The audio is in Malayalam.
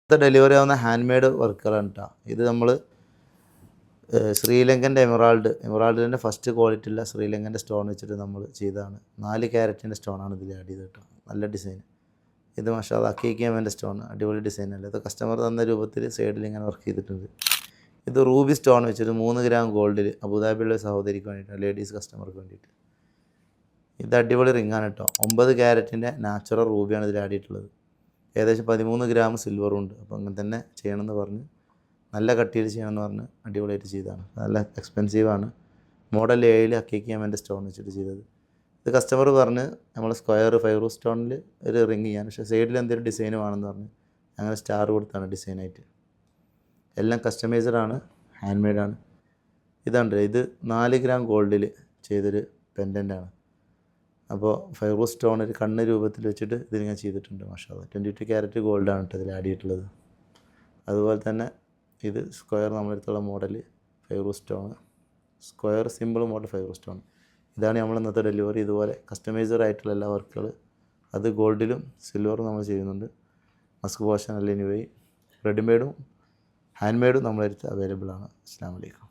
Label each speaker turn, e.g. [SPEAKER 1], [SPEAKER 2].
[SPEAKER 1] ഇത് ഡെലിവറി ആവുന്ന ഹാൻഡ് മെയ്ഡ് വർക്കുകളാണ് കേട്ടോ. ഇത് നമ്മൾ ശ്രീലങ്കൻ്റെ എമറാൾഡിൻ്റെ ഫസ്റ്റ് ക്വാളിറ്റി ഉള്ള ശ്രീലങ്കൻ്റെ സ്റ്റോൺ വെച്ചിട്ട് നമ്മൾ ചെയ്തതാണ്. 4 ക്യാരറ്റിൻ്റെ സ്റ്റോണാണ് ഇതിൽ ആഡ് ചെയ്ത് കേട്ടോ. നല്ല ഡിസൈൻ. ഇത് മാഷാഅല്ലാഹ് അക്കീക്കമ്മേൻ്റെ സ്റ്റോൺ, അടിപൊളി ഡിസൈനല്ലേ. ഇത് കസ്റ്റമർ തന്ന രൂപത്തിൽ സൈഡിൽ ഇങ്ങനെ വർക്ക് ചെയ്തിട്ടുണ്ട്. ഇത് റൂബി സ്റ്റോൺ വെച്ചിട്ട് 3 ഗ്രാം ഗോൾഡിൽ അബുദാബിയുള്ള സഹോദരിക്ക് വേണ്ടിയിട്ടാണ്, ലേഡീസ് കസ്റ്റമർക്ക് വേണ്ടിയിട്ട്. ഇത് അടിപൊളി റിങ്ങാണ് കേട്ടോ. 9 ക്യാരറ്റിൻ്റെ നാച്ചുറൽ റൂബിയാണ് ഇതിൽ ആഡ് ചെയ്തിട്ടുള്ളത്. ഏകദേശം 13 ഗ്രാം സിൽവറും ഉണ്ട്. അപ്പോൾ അങ്ങനെ തന്നെ ചെയ്യണമെന്ന് പറഞ്ഞ്, നല്ല കട്ടിയിൽ ചെയ്യണമെന്ന് പറഞ്ഞ് അടിപൊളിയായിട്ട് ചെയ്തതാണ്. നല്ല എക്സ്പെൻസീവാണ്. മോഡൽ 7 അക്കീക്കമ്മേൻ്റെ സ്റ്റോൺ വെച്ചിട്ട് ചെയ്തത്. ഇത് കസ്റ്റമർ പറഞ്ഞ് നമ്മൾ സ്ക്വയർ ഫൈറൂ സ്റ്റോണിൽ ഒരു റിങ് ചെയ്യാൻ, പക്ഷേ സൈഡിൽ എന്തെങ്കിലും ഡിസൈൻ വേണമെന്ന് പറഞ്ഞ് അങ്ങനെ സ്റ്റാർ കൊടുത്താണ് ഡിസൈനായിട്ട്. എല്ലാം കസ്റ്റമൈസ്ഡാണ്, ഹാൻഡ് മെയ്ഡാണ്. ഇതുണ്ട്, ഇത് 4 ഗ്രാം ഗോൾഡിൽ ചെയ്തൊരു പെൻഡൻ്റാണ്. അപ്പോൾ ഫൈറൂ സ്റ്റോൺ ഒരു കണ്ണ് രൂപത്തിൽ വെച്ചിട്ട് ഇതിങ്ങനെ ചെയ്തിട്ടുണ്ട്. മാഷാഅല്ലാഹ് 22 ക്യാരറ്റ് ഗോൾഡാണ് കേട്ടോ ഇതിൽ ആഡ് ചെയ്തിട്ടുള്ളത്. അതുപോലെ തന്നെ ഇത് സ്ക്വയർ നമ്മളെടുത്തുള്ള മോഡൽ ഫൈറൂ സ്റ്റോൺ, സ്ക്വയർ സിമ്പിൾ മോഡൽ ഫൈറൂ സ്റ്റോൺ. ഇതാണ് നമ്മൾ ഇന്നത്തെ ഡെലിവറി. ഇതുപോലെ കസ്റ്റമൈസ്ഡ് ആയിട്ടുള്ള എല്ലാ വർക്കുകൾ, അത് ഗോൾഡിലും സിൽവറും നമ്മൾ ചെയ്യുന്നുണ്ട്. മസ്ക് പോഷൻ, അലൈൻ വൈ, റെഡിമെയ്ഡും ഹാൻഡ് മെയ്ഡും നമ്മളടുത്ത് അവൈലബിൾ ആണ്. അസ്സലാമു അലൈക്കും.